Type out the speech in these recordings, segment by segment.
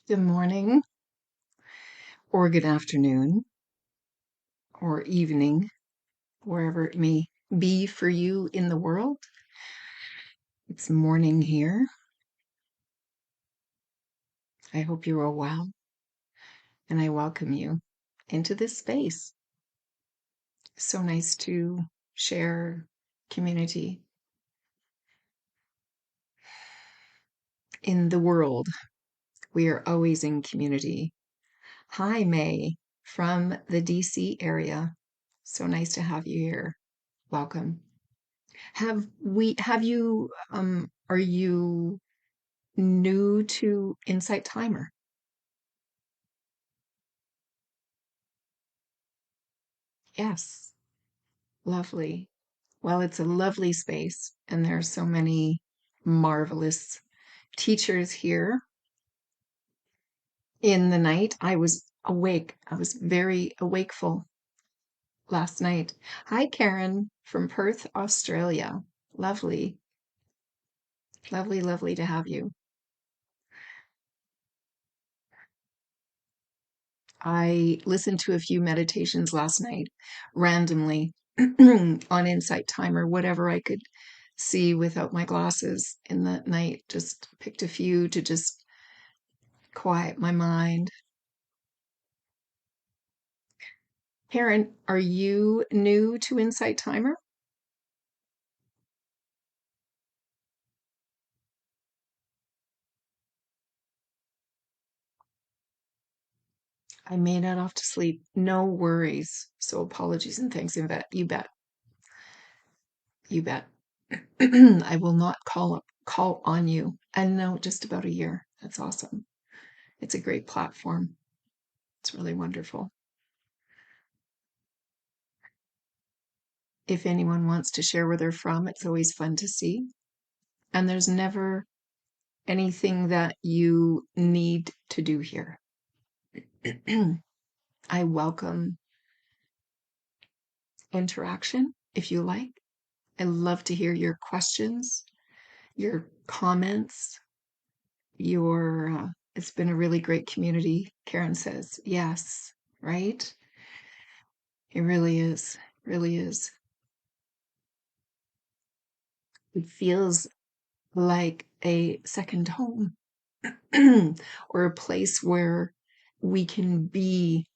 Good morning, or good afternoon, or evening, wherever it may be for you in the world. It's morning here. I hope you're all well, and I welcome you into this space. So nice to share community in the world. We are always in community. Hi, May from the DC area. So nice to have you here. Welcome. Are you new to Insight Timer? Yes, lovely. Well, it's a lovely space, and there are so many marvelous teachers here. In the night, I was awake. I was very awakeful last night. Hi, Karen from Perth, Australia. Lovely, lovely, lovely to have you. I listened to a few meditations last night randomly on Insight Timer, whatever I could see without my glasses in the night. Just picked a few to just quiet my mind. Karen, are you new to Insight Timer? I may not off to sleep. No worries. So apologies and thanks. You bet. You bet. You bet. I will not call on you. And no, just about a year. That's awesome. It's a great platform. It's really wonderful. If anyone wants to share where they're from, it's always fun to see. And there's never anything that you need to do here. I welcome interaction if you like. I love to hear your questions, your comments, it's been a really great community. Karen says, yes, right? It really is, really is. It feels like a second home or a place where we can be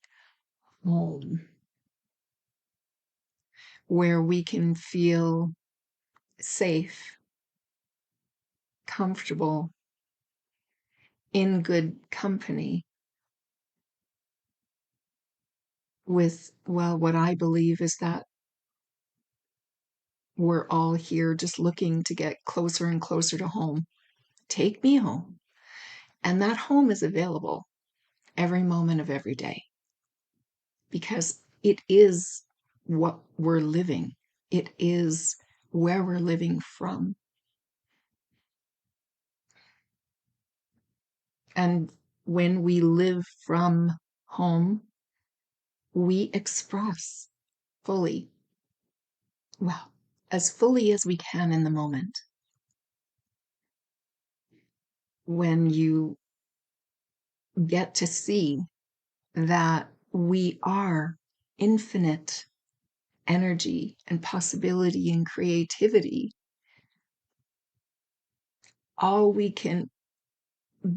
home, where we can feel safe, comfortable, in good company with, well, what I believe is that we're all here just looking to get closer and closer to home. Take me home. And that home is available every moment of every day because it is what we're living. It is where we're living from. And when we live from home, we express fully, well, as fully as we can in the moment. When you get to see that we are infinite energy and possibility and creativity, all we can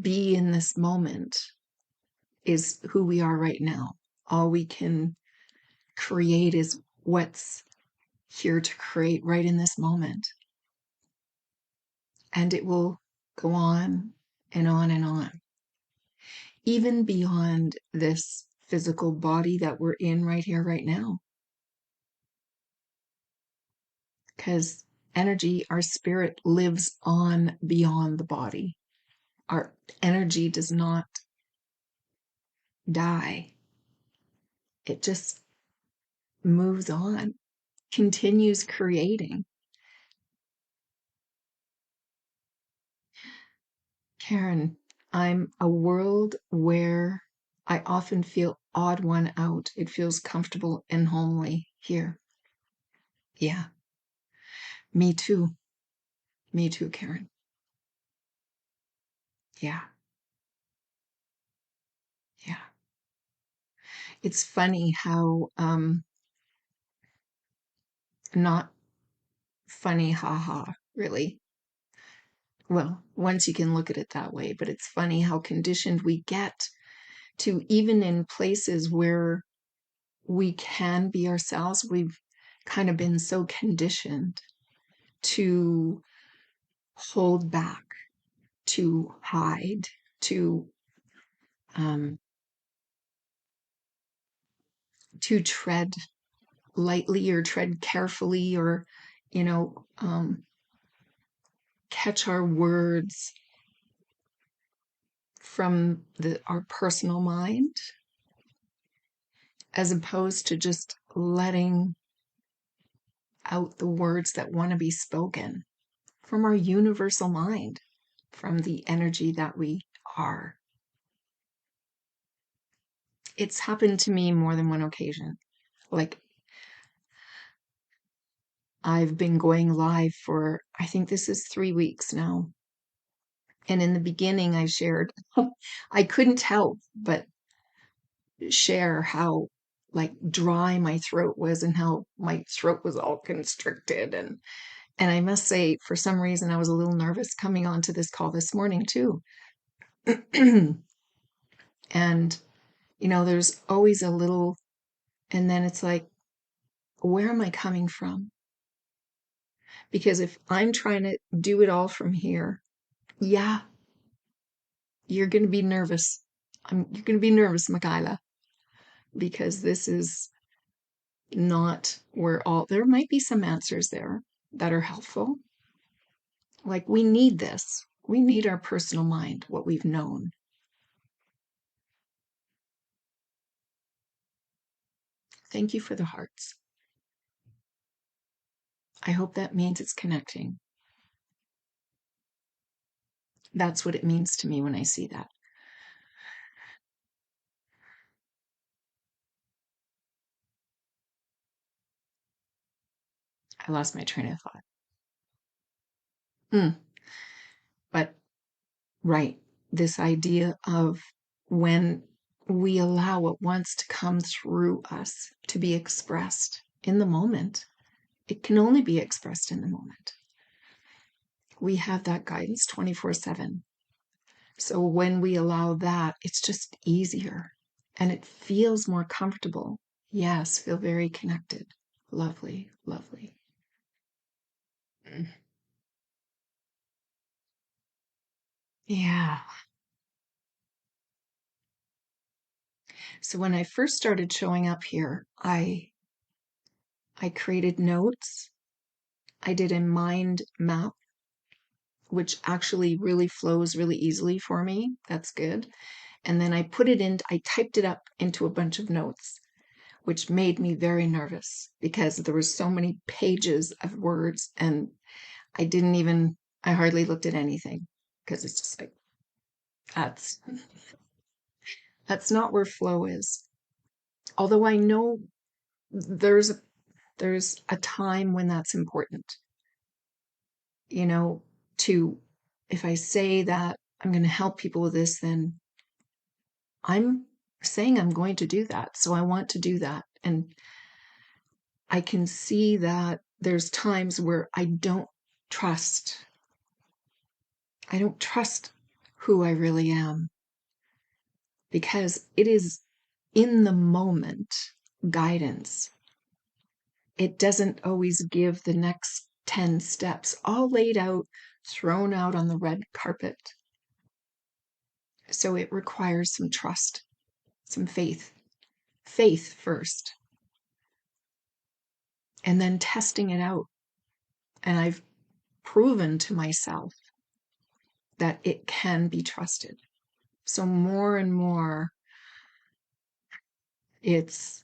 be in this moment is who we are right now. All we can create is what's here to create right in this moment. And it will go on and on and on, even beyond this physical body that we're in right here, right now. Because energy, our spirit lives on beyond the body. Our energy does not die. It just moves on, continues creating. Karen, I'm a world where I often feel odd one out. It feels comfortable and homely here. Yeah, me too. Me too, Karen. Yeah. It's funny how, not funny, haha, really. Well, once you can look at it that way, but it's funny how conditioned we get to, even in places where we can be ourselves, we've kind of been so conditioned to hold back, to hide, um, to tread lightly or tread carefully, or, you know, catch our words from our personal mind, as opposed to just letting out the words that want to be spoken from our universal mind, from the energy that we are. It's happened to me more than one occasion. Like, I've been going live for, I think this is 3 weeks now. And in the beginning, I shared, I couldn't help but share how like dry my throat was and how my throat was all constricted. And I must say, for some reason, I was a little nervous coming onto this call this morning too. And, there's always a little, and then it's like, where am I coming from? Because if I'm trying to do it all from here, yeah, you're going to be nervous. You're going to be nervous, Michaela, because this is not where there might be some answers there that are helpful. Like, we need this. We need our personal mind, what we've known. Thank you for the hearts. I hope that means it's connecting. That's what it means to me when I see that. I lost my train of thought. But, right, this idea of when we allow what wants to come through us to be expressed in the moment, it can only be expressed in the moment. We have that guidance 24/7. So when we allow that, it's just easier and it feels more comfortable. Yes, feel very connected. Lovely, lovely. Yeah. So when I first started showing up here, I created notes. I did a mind map, which actually really flows really easily for me. That's good. And then I typed it up into a bunch of notes, which made me very nervous because there were so many pages of words, and I hardly looked at anything because it's just like, that's not where flow is. Although I know there's a time when that's important, you know, to, if I say that I'm going to help people with this, then I'm saying I'm going to do that. So I want to do that. And I can see that there's times where I don't trust. I don't trust who I really am, because it is in the moment guidance. It doesn't always give the next 10 steps all laid out, thrown out on the red carpet. So it requires some trust, some faith. Faith first, and then testing it out. And I've proven to myself that it can be trusted. So more and more, this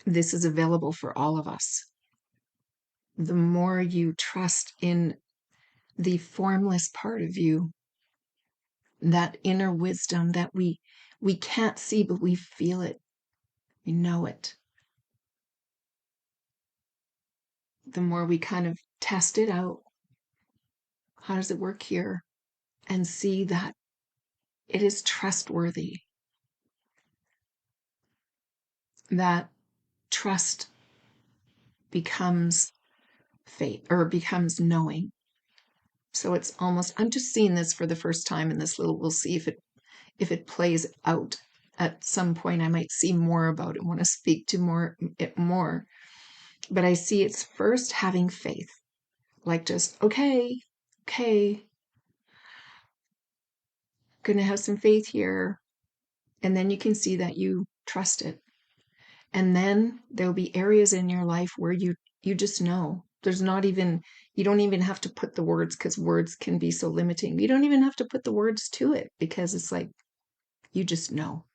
is available for all of us. The more you trust in the formless part of you, that inner wisdom that we can't see, but we feel it, we know it. The more we kind of test it out, how does it work here? And see that it is trustworthy. that trust becomes faith or becomes knowing. So it's almost, I'm just seeing this for the first time in this little, we'll see if it plays out. At some point I might see more about it, want to speak to it more. But I see it's first having faith. Like just, okay, gonna have some faith here. And then you can see that you trust it. And then there'll be areas in your life where you just know. There's not even, you don't even have to put the words, because words can be so limiting. You don't even have to put the words to it, because it's like, you just know.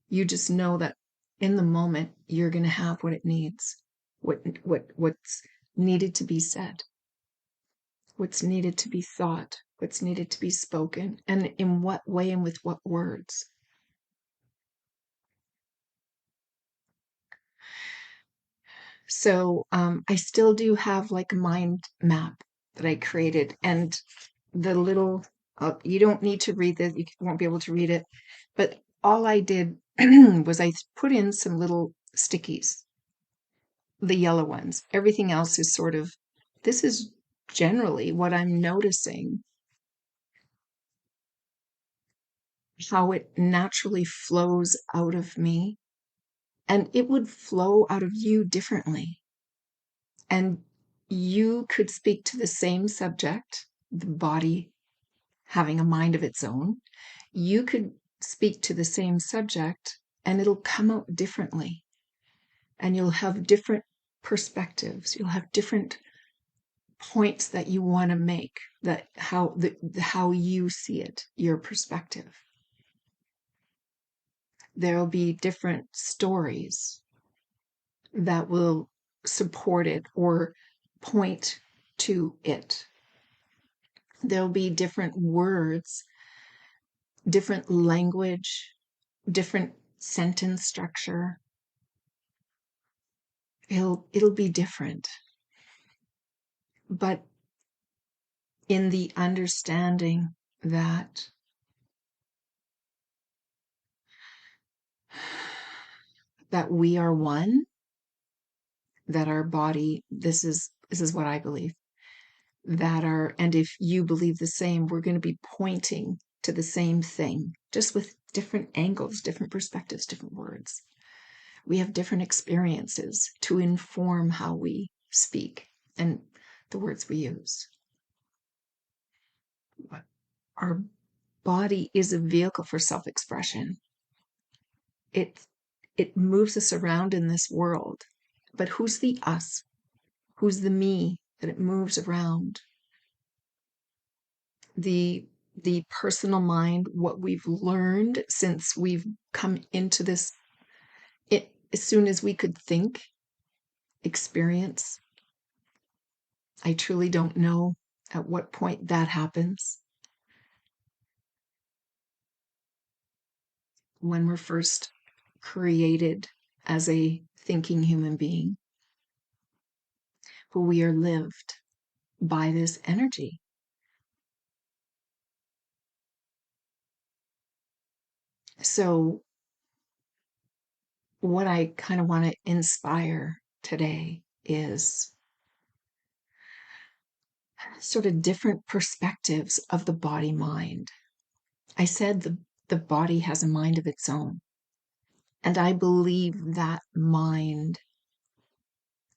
You just know that in the moment you're going to have what it needs, what's needed to be said, what's needed to be thought, what's needed to be spoken, and in what way and with what words. So I still do have like a mind map that I created, and the little, you don't need to read this, you won't be able to read it, but all I did was I put in some little stickies, the yellow ones. Everything else is sort of, this is generally what I'm noticing, how it naturally flows out of me, and it would flow out of you differently. And you could speak to the same subject, the body having a mind of its own. You could speak to the same subject and it'll come out differently. And you'll have different perspectives. You'll have different points that you want to make, that how you see it, your perspective. There'll be different stories that will support it or point to it. There'll be different words, different language, different sentence structure. It'll be different. But in the understanding that we are one, that our body, this is what I believe, and if you believe the same, we're going to be pointing to the same thing, just with different angles, different perspectives, different words. We have different experiences to inform how we speak and the words we use. Our body is a vehicle for self-expression. It moves us around in this world, but who's the us? Who's the me that it moves around? The personal mind, what we've learned since we've come into this, as soon as we could think, experience. I truly don't know at what point that happens. When we're first created as a thinking human being, but we are lived by this energy. So what I kind of want to inspire today is sort of different perspectives of the body mind. I said the body has a mind of its own. And I believe that mind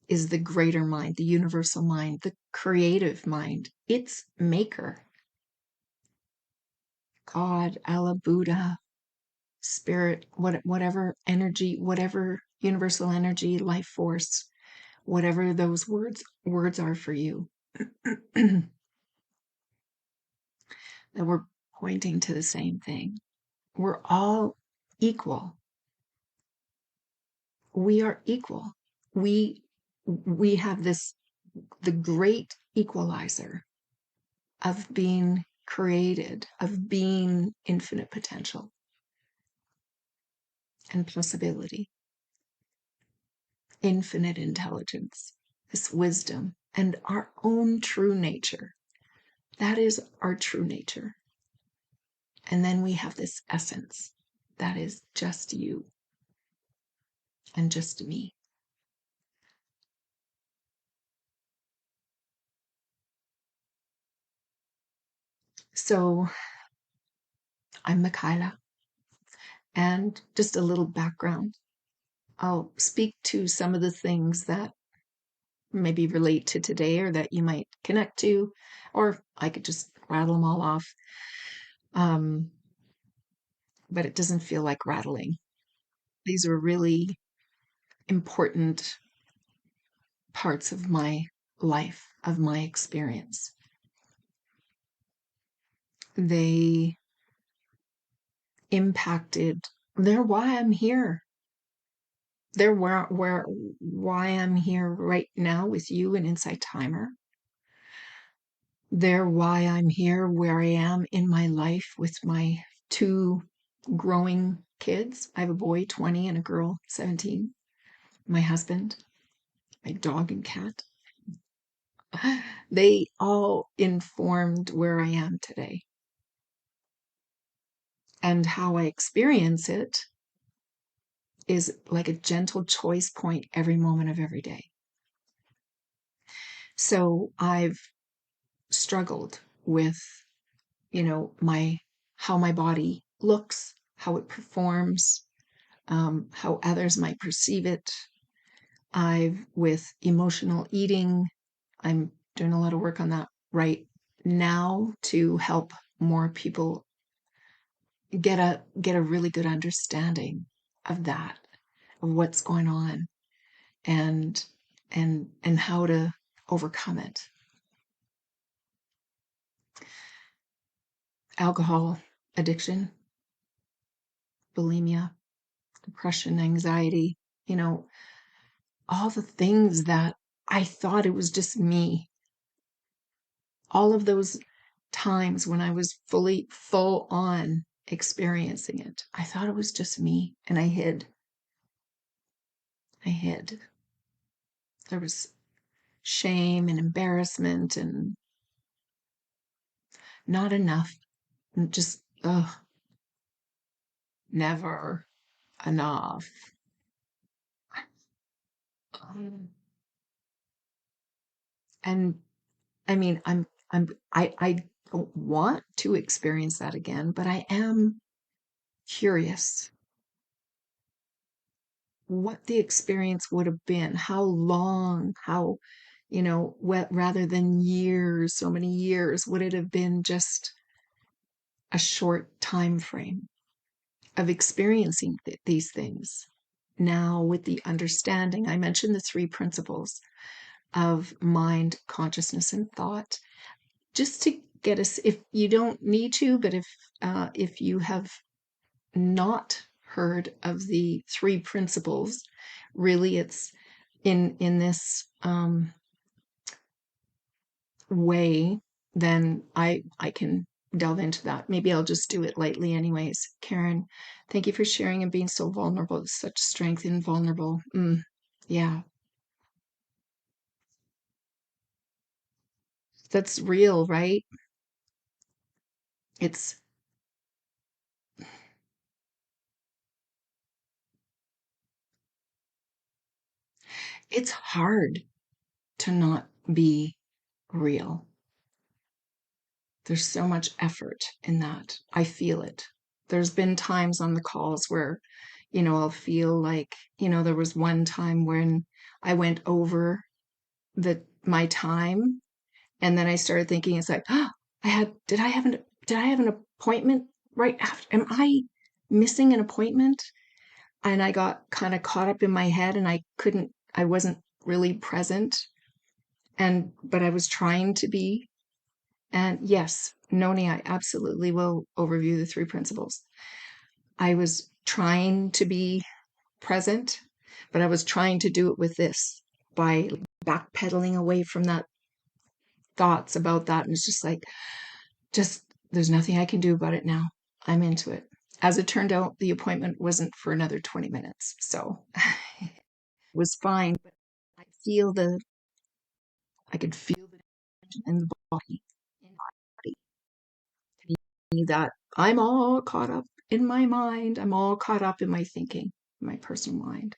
is the greater mind, the universal mind, the creative mind, its maker. God, Allah, Buddha, spirit, whatever energy, whatever universal energy, life force, whatever those words are for you. That we're pointing to the same thing. We're all equal. We are equal. We have the great equalizer of being created, of being infinite potential and possibility, infinite intelligence, this wisdom, and our own true nature. That is our true nature. And then we have this essence that is just you. and just me. So I'm Michaela, and just a little background. I'll speak to some of the things that maybe relate to today or that you might connect to, or I could just rattle them all off. Um, but it doesn't feel like rattling. These are really important parts of my life, of my experience. They impacted, they're why I'm here. They're why I'm here right now with you and Inside Timer. They're why I'm here where I am in my life with my two growing kids. I have a boy, 20, and a girl, 17. My husband, my dog and cat. They all informed where I am today. And how I experience it is like a gentle choice point every moment of every day. So I've struggled with, my how my body looks, how it performs, how others might perceive it. I've with emotional eating. I'm doing a lot of work on that right now to help more people get a really good understanding of that, of what's going on, and and how to overcome it. Alcohol addiction, bulimia, depression, anxiety, you know, all the things that I thought it was just me. All of those times when I was full on experiencing it, I thought it was just me, and I hid. I hid. There was shame and embarrassment and not enough. And just, never enough. And I mean, I don't want to experience that again, but I am curious what the experience would have been, how long, how, what rather than years, so many years, would it have been just a short time frame of experiencing these things? Now, with the understanding, I mentioned the three principles of mind, consciousness, and thought, just to get us, if you don't need to, but if you have not heard of the three principles, really it's in this way, then I can delve into that. Maybe I'll just do it lightly anyways. Karen, thank you for sharing and being so vulnerable. It's such strength in vulnerable. Yeah, that's real, right? It's it's hard to not be real. There's so much effort in that. I feel it. There's been times on the calls where, I'll feel like, there was one time when I went over my time, and then I started thinking, it's like, oh, did I have an appointment right after? Am I missing an appointment? And I got kind of caught up in my head, and I wasn't really present, but I was trying to be. And yes, Noni, I absolutely will overview the three principles. I was trying to be present, but I was trying to do it with this by backpedaling away from that thoughts about that. And it's just like, just there's nothing I can do about it now. I'm into it. As it turned out, the appointment wasn't for another 20 minutes. So it was fine. But I could feel the tension in the body, in my body, that I'm all caught up in my mind. I'm all caught up in my thinking, my personal mind.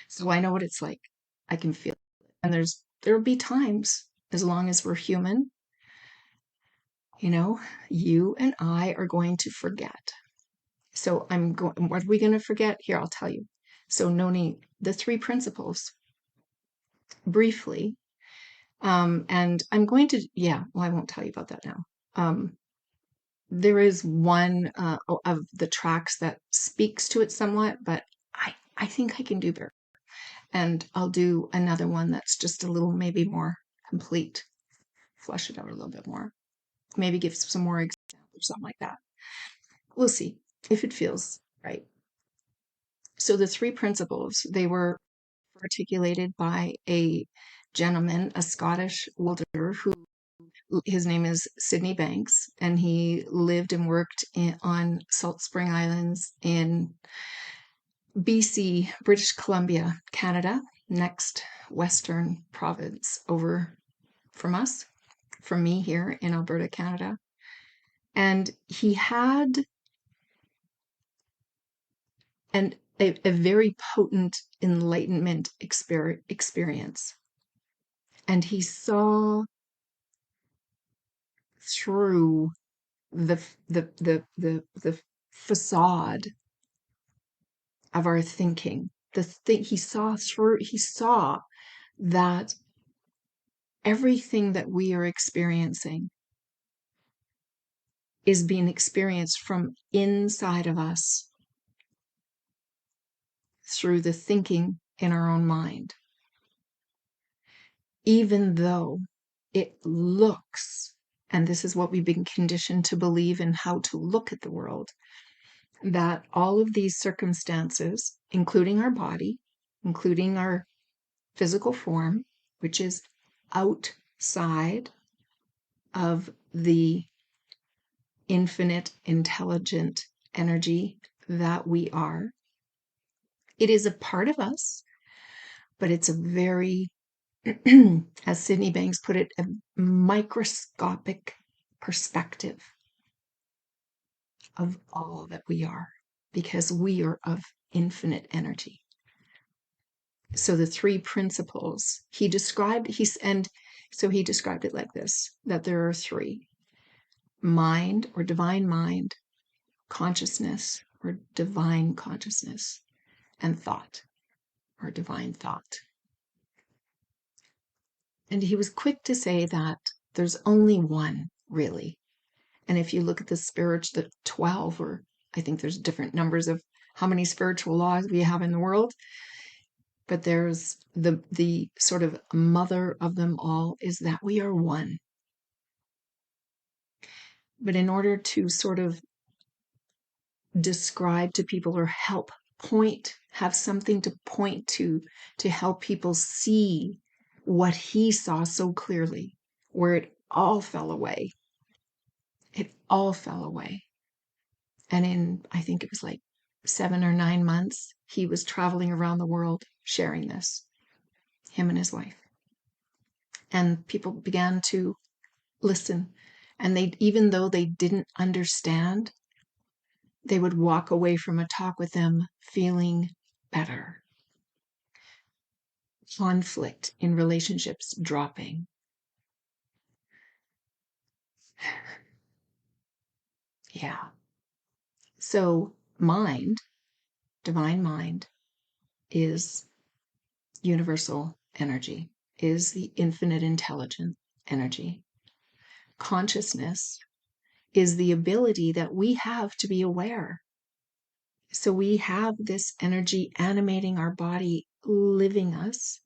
So I know what it's like. I can feel it. And there'll be times, as long as we're human, you know, you and I are going to forget. So what are we going to forget? Here, I'll tell you. So Noni, the three principles, briefly. And I'm going to, yeah, well, I won't tell you about that now. There is one of the tracks that speaks to it somewhat, but I think I can do better. And I'll do another one that's just a little, maybe more complete, flesh it out a little bit more, maybe give some more examples or something like that. We'll see if it feels right. So the three principles, they were articulated by a gentleman, a Scottish welder who his name is Sydney Banks, and he lived and worked on Salt Spring Islands in BC, British Columbia, Canada, next western province over from us, from me here in Alberta, Canada. And he had a very potent enlightenment experience. And he saw through the facade of our thinking. He saw that everything that we are experiencing is being experienced from inside of us through the thinking in our own mind. Even though it looks, and this is what we've been conditioned to believe in how to look at the world, that all of these circumstances, including our body, including our physical form, which is outside of the infinite intelligent energy that we are. It is a part of us, but it's a very, as Sydney Banks put it, a microscopic perspective of all that we are, because we are of infinite energy. So the three principles he described, he described it like this, that there are three: mind or divine mind, consciousness or divine consciousness, and thought or divine thought. And he was quick to say that there's only one, really. And if you look at the 12, or I think there's different numbers of how many spiritual laws we have in the world, but there's the sort of mother of them all is that we are one. But in order to sort of describe to people or have something to point to help people see what he saw so clearly, where it all fell away. It all fell away. And in, I think it was like 7 or 9 months, he was traveling around the world sharing this, him and his wife. And people began to listen. And even though they didn't understand, they would walk away from a talk with them feeling better. Conflict in relationships dropping. Yeah. So mind, divine mind, is universal energy, is the infinite intelligent energy. Consciousness is the ability that we have to be aware. So we have this energy animating our body, living us,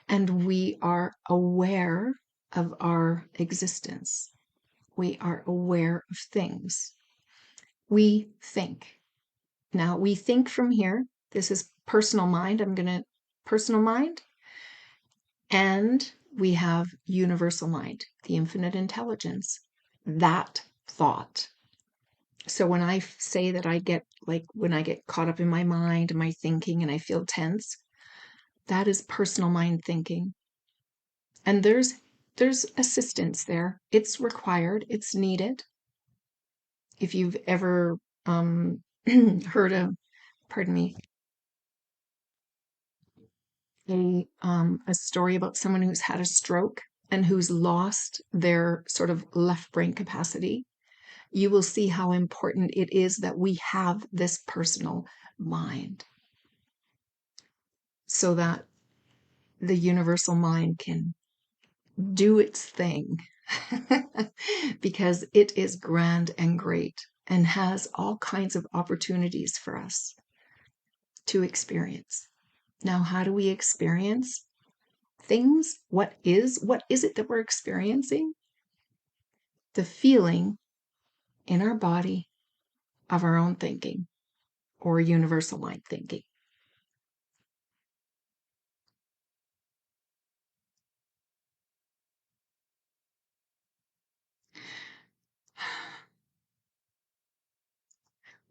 and we are aware of our existence. We are aware of things. We think. Now, we think from here. This is personal mind. Personal mind. And we have universal mind, the infinite intelligence, that thought. So when I say that when I get caught up in my mind and my thinking and I feel tense, that is personal mind thinking. And there's assistance there. It's required. It's needed. If you've ever heard of, pardon me, a story about someone who's had a stroke and who's lost their sort of left brain capacity, you will see how important it is that we have this personal mind so that the universal mind can do its thing because it is grand and great and has all kinds of opportunities for us to experience. Now, how do we experience things? What is it that we're experiencing? The feeling in our body of our own thinking or universal mind thinking.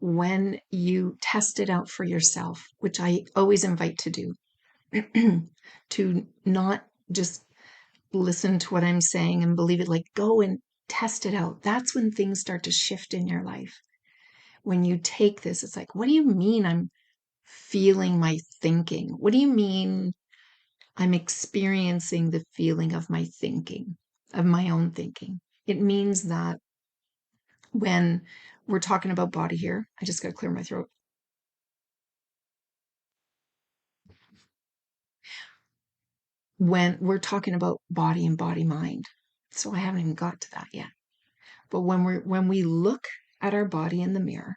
When you test it out for yourself, which I always invite to do, to not just listen to what I'm saying and believe it, like go and test it out. That's when things start to shift in your life. When you take this, it's like, what do you mean I'm feeling my thinking? What do you mean I'm experiencing the feeling of my thinking, of my own thinking? It means that when we're talking about body here, I just got to clear my throat. When we're talking about body and body mind, so I haven't even got to that yet. But when we look at our body in the mirror,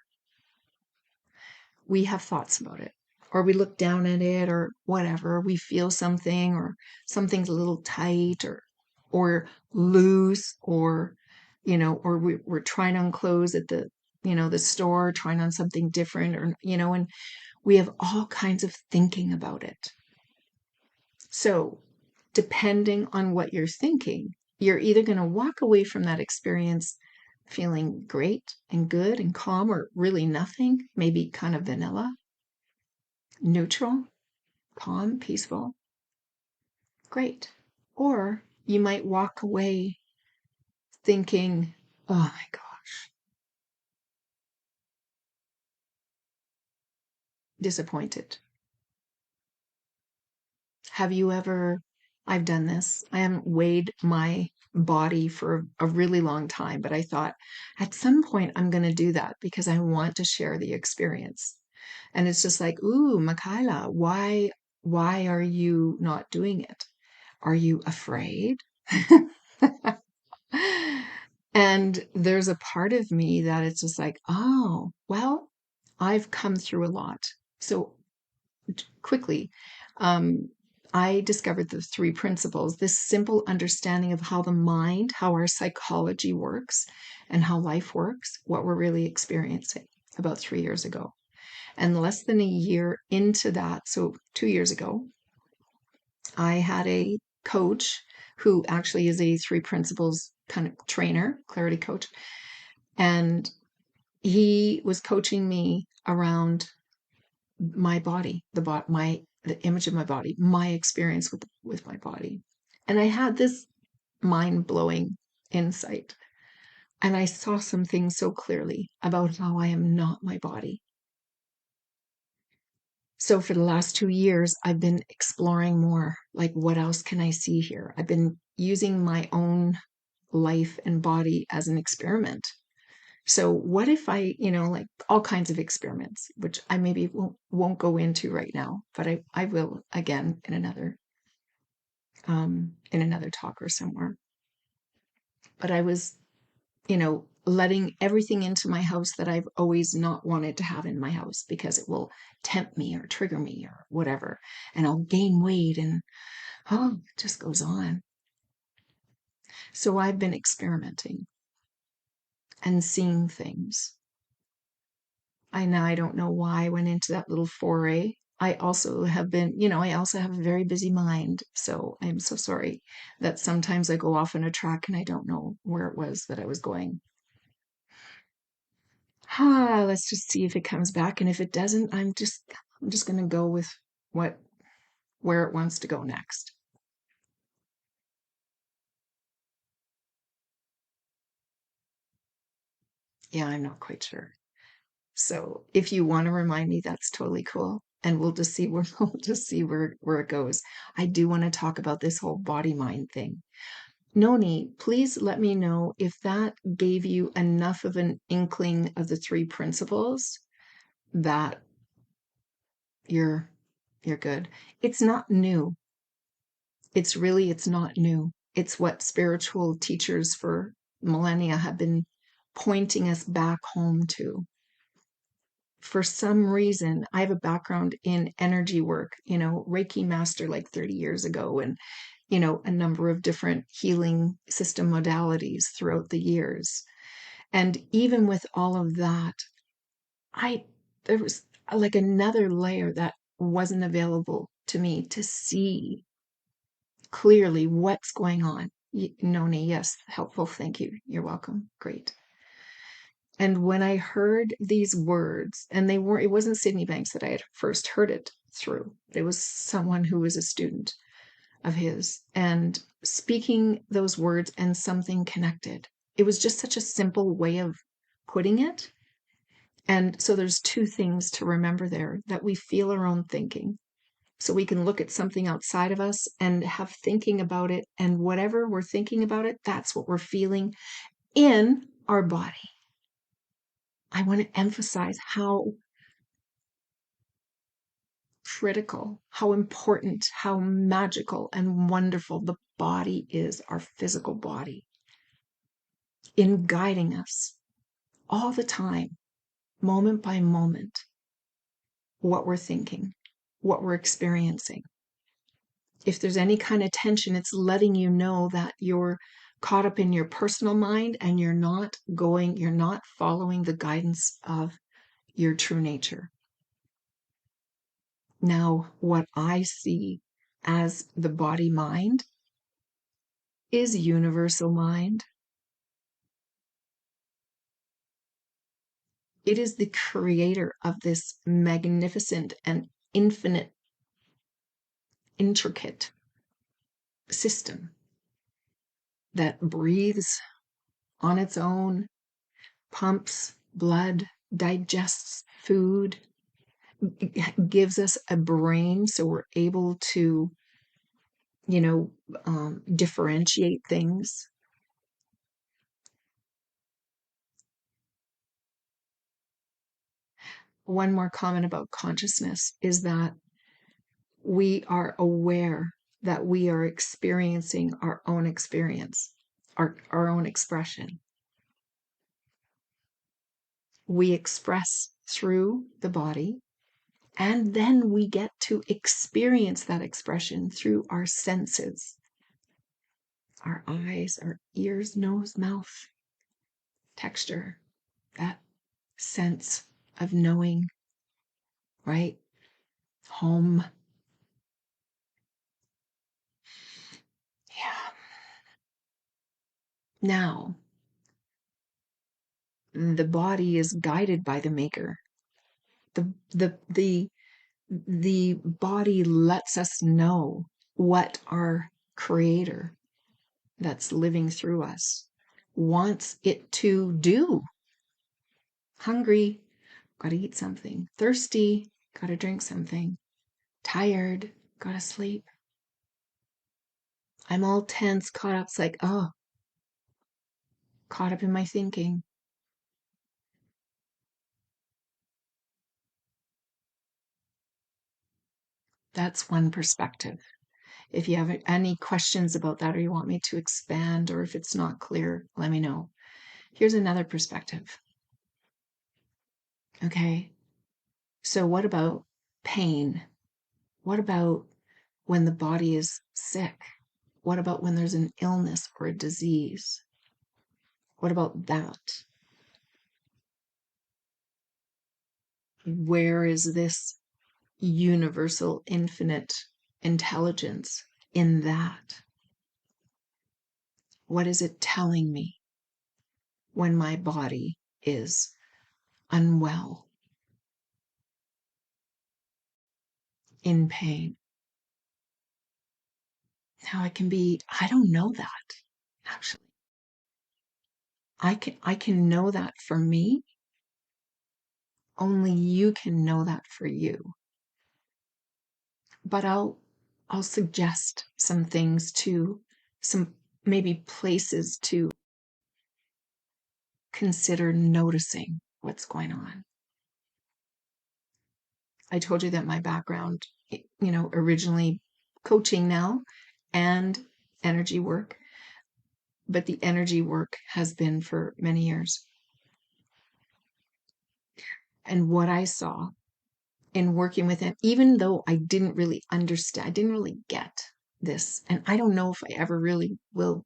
we have thoughts about it, or we look down at it, or whatever. We feel something, or something's a little tight, or loose, or or we're trying on clothes at the store, trying on something different, or and we have all kinds of thinking about it. So, depending on what you're thinking, you're either going to walk away from that experience feeling great and good and calm, or really nothing, maybe kind of vanilla, neutral, calm, peaceful, great. Or you might walk away thinking, oh my gosh, disappointed. Have you ever, I've done this, I haven't weighed my body for a really long time, but I thought at some point I'm going to do that because I want to share the experience. And it's just like, ooh, Michaela, why are you not doing it? Are you afraid? And there's a part of me that it's just like, oh, well, I've come through a lot. So quickly, um, I discovered the three principles, this simple understanding of how the mind, how our psychology works, and how life works, what we're really experiencing about 3 years ago. And less than a year into that, so 2 years ago, I had a coach who actually is a three principles kind of trainer, clarity coach. And he was coaching me around my body, the image of my body, my experience with my body. And I had this mind-blowing insight. And I saw some things so clearly about how I am not my body. So for the last 2 years, I've been exploring more, like what else can I see here? I've been using my own life and body as an experiment. So what if I, like all kinds of experiments, which I maybe won't go into right now, but I will again in another talk or somewhere. But I was, letting everything into my house that I've always not wanted to have in my house because it will tempt me or trigger me or whatever. And I'll gain weight and it just goes on. So I've been experimenting and seeing things. I don't know why I went into that little foray. I also have been, I also have a very busy mind. So I'm so sorry that sometimes I go off on a track and I don't know where it was that I was going. Let's just see if it comes back. And if it doesn't, I'm just going to go with where it wants to go next. Yeah, I'm not quite sure. So if you want to remind me, that's totally cool. and we'll just see where where it goes. I do want to talk about this whole body mind thing. Noni, please let me know if that gave you enough of an inkling of the three principles that you're good. It's not new. It's not new. It's what spiritual teachers for millennia have been pointing us back home to. For some reason, I have a background in energy work, Reiki master like 30 years ago, and, a number of different healing system modalities throughout the years. And even with all of that, there was like another layer that wasn't available to me to see clearly what's going on. Noni, yes, helpful. Thank you. You're welcome. Great. And when I heard these words, and it wasn't Sydney Banks that I had first heard it through. It was someone who was a student of his, and speaking those words and something connected. It was just such a simple way of putting it. And so there's two things to remember there, that we feel our own thinking. So we can look at something outside of us and have thinking about it. And whatever we're thinking about it, that's what we're feeling in our body. I want to emphasize how critical, how important, how magical and wonderful the body is, our physical body, in guiding us all the time, moment by moment, what we're thinking, what we're experiencing. If there's any kind of tension, it's letting you know that you're caught up in your personal mind and you're not following the guidance of your true nature. Now, what I see as the body mind is universal mind. It is the creator of this magnificent and infinite, intricate system that breathes on its own, pumps blood, digests food, gives us a brain so we're able to, differentiate things. One more comment about consciousness is that we are aware that we are experiencing our own experience, our own expression. We express through the body, and then we get to experience that expression through our senses, our eyes, our ears, nose, mouth, texture, that sense of knowing, right? Home. Yeah. Now, the body is guided by the maker. The body lets us know what our creator that's living through us wants it to do. Hungry, gotta eat something. Thirsty, gotta drink something. Tired, gotta sleep. I'm all tense, caught up. It's like, caught up in my thinking. That's one perspective. If you have any questions about that, or you want me to expand, or if it's not clear, let me know. Here's another perspective. Okay. So what about pain? What about when the body is sick? What about when there's an illness or a disease? What about that? Where is this universal, infinite intelligence in that? What is it telling me when my body is unwell, in pain? Now I don't know that, actually. I can know that for me. Only you can know that for you. but I'll suggest some things to some maybe places to consider noticing what's going on. I told you that my background, originally coaching now and energy work, but the energy work has been for many years. And what I saw in working with him, even though I didn't really understand, I didn't really get this, and I don't know if I ever really will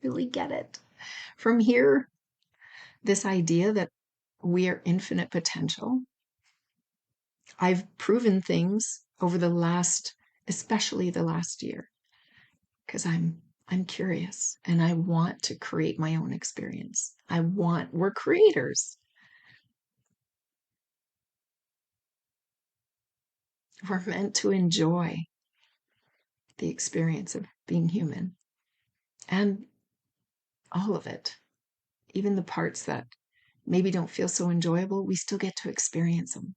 really get it. From here, this idea that we are infinite potential. I've proven things over especially the last year, because I'm curious and I want to create my own experience. We're creators. We're meant to enjoy the experience of being human and all of it, even the parts that maybe don't feel so enjoyable, we still get to experience them.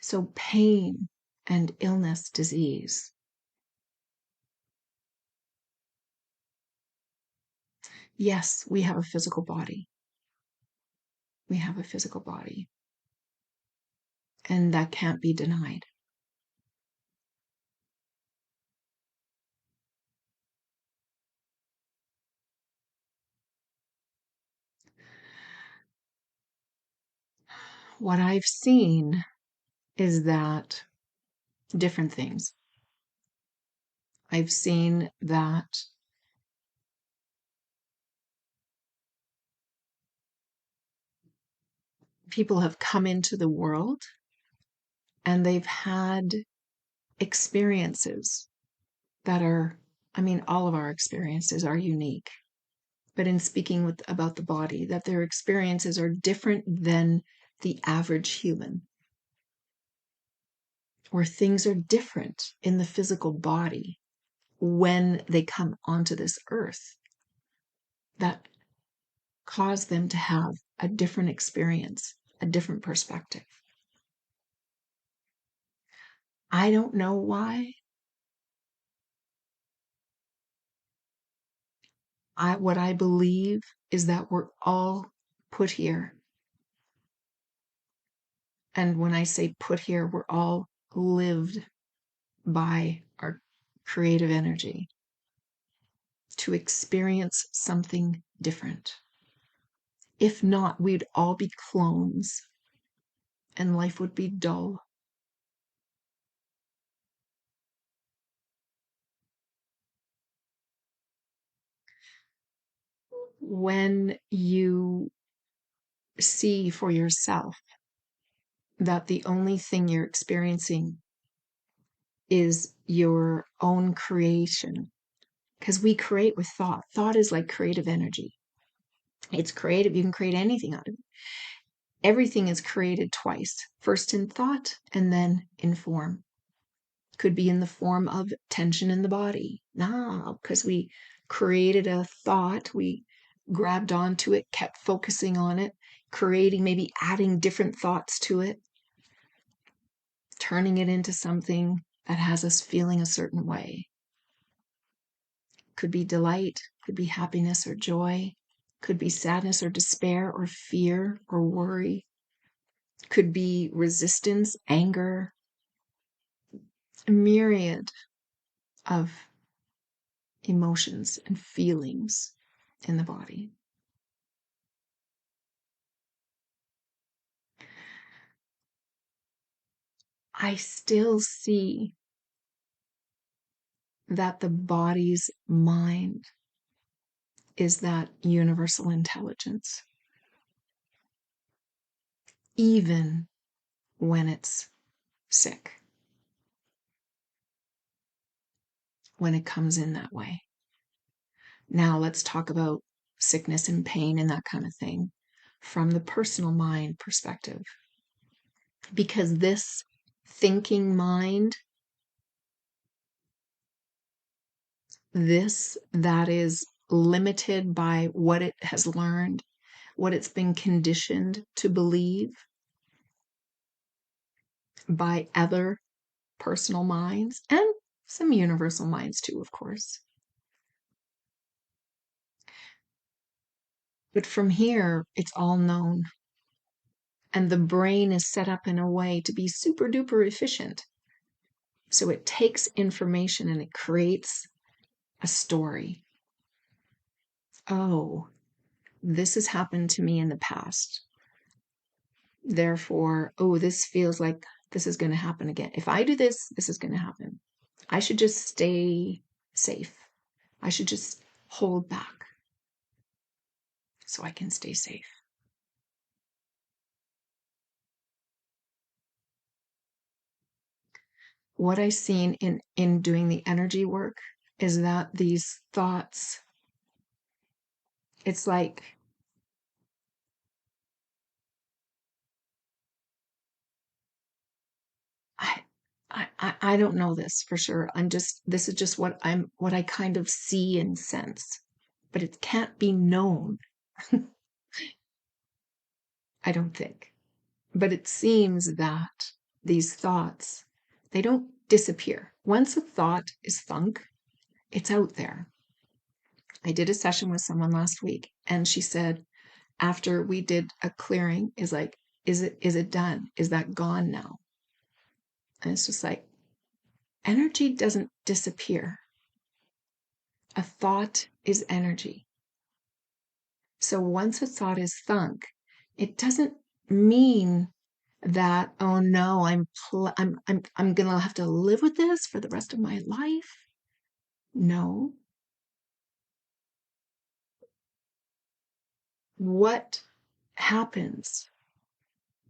So pain and illness, disease. Yes, we have a physical body. We have a physical body. And that can't be denied. What I've seen is that different things. I've seen that people have come into the world and they've had experiences that are, all of our experiences are unique. But in speaking about the body, that their experiences are different than the average human, or things are different in the physical body when they come onto this earth that cause them to have a different experience, a different perspective. I don't know why. What I believe is that we're all put here. And when I say put here, we're all lived by our creative energy to experience something different. If not, we'd all be clones and life would be dull. When you see for yourself that the only thing you're experiencing is your own creation, because we create with thought. Thought is like creative energy. It's creative. You can create anything out of it. Everything is created twice, first in thought and then in form. Could be in the form of tension in the body. No, because we created a thought, we grabbed onto it, kept focusing on it, creating, maybe adding different thoughts to it, turning it into something that has us feeling a certain way. Could be delight, could be happiness or joy, could be sadness or despair or fear or worry, could be resistance, anger, a myriad of emotions and feelings in the body. I still see that the body's mind is that universal intelligence, even when it's sick, when it comes in that way. Now let's talk about sickness and pain and that kind of thing from the personal mind perspective. Because this thinking mind, this that is limited by what it has learned, what it's been conditioned to believe, by other personal minds and some universal minds too, of course. But from here, it's all known. And the brain is set up in a way to be super duper efficient. So it takes information and it creates a story. Oh, this has happened to me in the past. Therefore, oh, this feels like this is going to happen again. If I do this, this is going to happen. I should just stay safe. I should just hold back so I can stay safe. What I've seen in doing the energy work is that these thoughts, it's like I, I don't know this for sure. This is just what I kind of see and sense, but it can't be known. I don't think. But it seems that these thoughts, they don't disappear. Once a thought is thunk, it's out there. I did a session with someone last week and she said, after we did a clearing, is it done? Is that gone now? And it's just like, energy doesn't disappear. A thought is energy. So once a thought is thunk, it doesn't mean that, oh no, I'm gonna have to live with this for the rest of my life. No. What happens?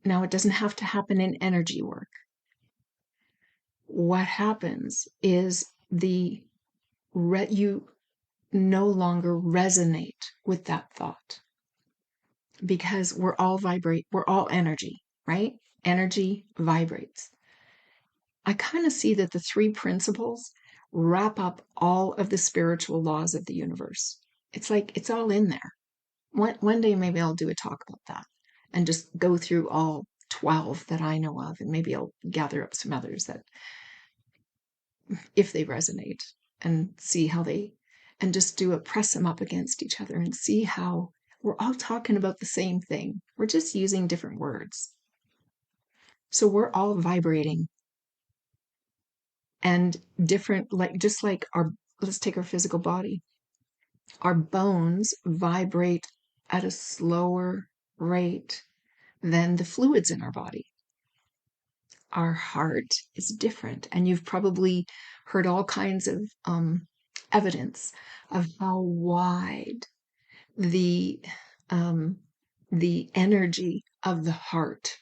Now, it doesn't have to happen in energy work. What happens is you no longer resonate with that thought because we're all energy, right? Energy vibrates. I kind of see that the three principles wrap up all of the spiritual laws of the universe. It's like it's all in there. One day, maybe I'll do a talk about that and just go through all 12 that I know of, and maybe I'll gather up some others that, if they resonate, and see how and just do a press them up against each other and see how we're all talking about the same thing. We're just using different words. So we're all vibrating and different, like just like let's take our physical body. Our bones vibrate at a slower rate than the fluids in our body. Our heart is different, and you've probably heard all kinds of evidence of how wide the energy of the heart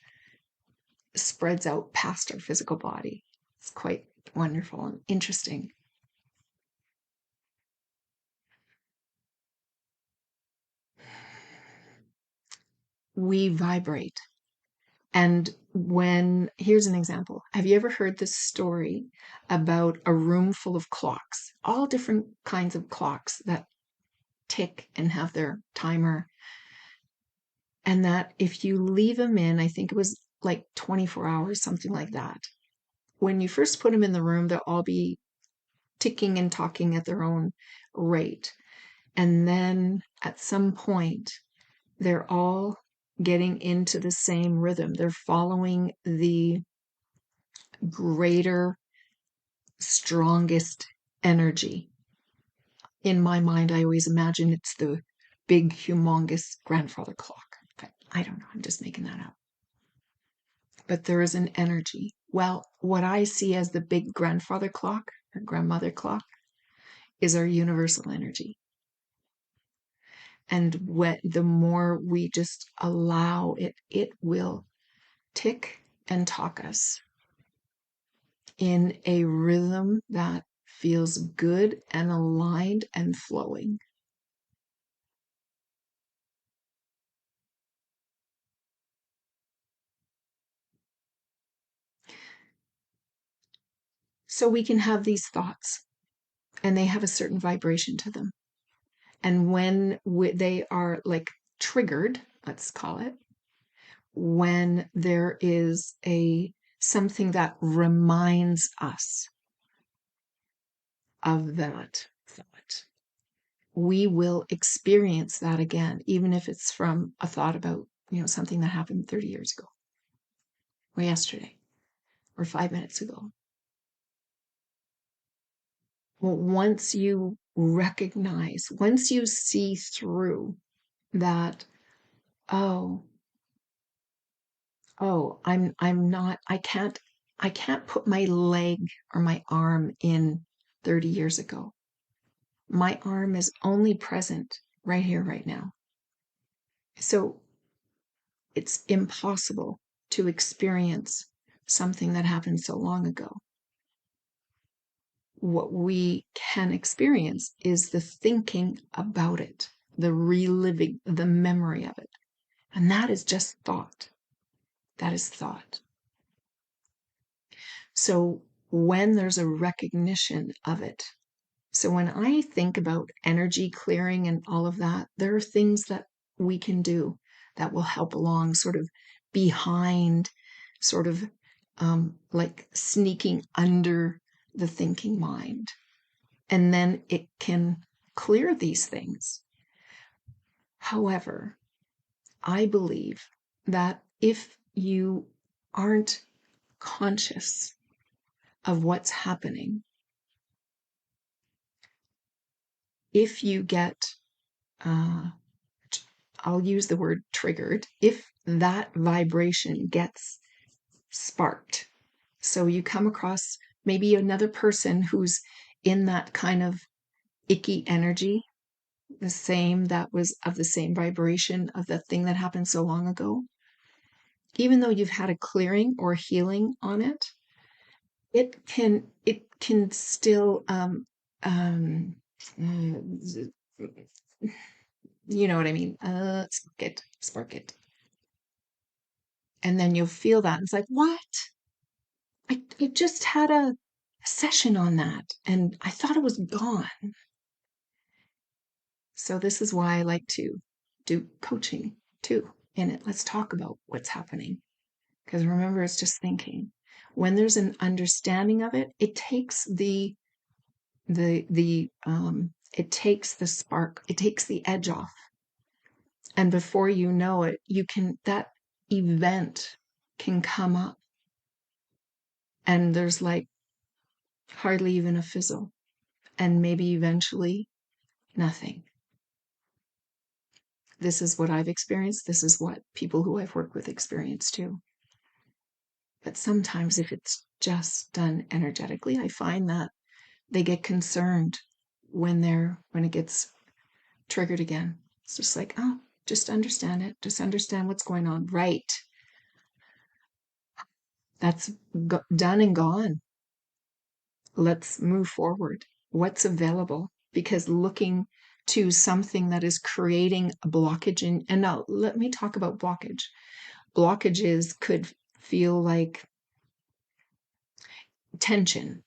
spreads out past our physical body. It's quite wonderful and interesting. We vibrate. And here's an example. Have you ever heard this story about a room full of clocks, all different kinds of clocks that tick and have their timer? And that if you leave them in, I think it was like 24 hours, something like that. When you first put them in the room, they'll all be ticking and talking at their own rate. And then at some point, they're all getting into the same rhythm. They're following the greater, strongest energy. In my mind, I always imagine it's the big, humongous grandfather clock. But I don't know, I'm just making that up. But there is an energy. Well, what I see as the big grandfather clock or grandmother clock is our universal energy. And the more we just allow it, it will tick and talk us in a rhythm that feels good and aligned and flowing. So we can have these thoughts and they have a certain vibration to them. And when they are like triggered, let's call it, when there is a something that reminds us of that thought, we will experience that again, even if it's from a thought about, something that happened 30 years ago, or yesterday, or 5 minutes ago. Well, once you recognize, once you see through that, oh, I'm not, I can't put my leg or my arm in 30 years ago. My arm is only present right here, right now. So it's impossible to experience something that happened so long ago. What we can experience is the thinking about it, the reliving, the memory of it. And that is just thought. That is thought. So when there's a recognition of it, so when I think about energy clearing and all of that, there are things that we can do that will help along sort of behind, sort of like sneaking under the thinking mind. And then it can clear these things. However, I believe that if you aren't conscious of what's happening, if you get, I'll use the word triggered, if that vibration gets sparked, so you come across maybe another person who's in that kind of icky energy, the same, that was of the same vibration of the thing that happened so long ago, even though you've had a clearing or healing on it, it can still you know what I mean, spark it, and then you'll feel that, and it's like, what, I just had a session on that and I thought it was gone. So this is why I like to do coaching too in it. Let's talk about what's happening, because remember, it's just thinking. When there's an understanding of it, it takes it takes the spark, it takes the edge off, and before you know it, that event can come up, and there's like hardly even a fizzle, and maybe eventually nothing. This is what I've experienced. This is what people who I've worked with experience too. But sometimes if it's just done energetically, I find that they get concerned when it gets triggered again. It's just like, oh, just understand it. Just understand what's going on. Right. That's done and gone. Let's move forward. What's available? Because looking to something that is creating a blockage and now let me talk about blockage. Blockages could feel like tension.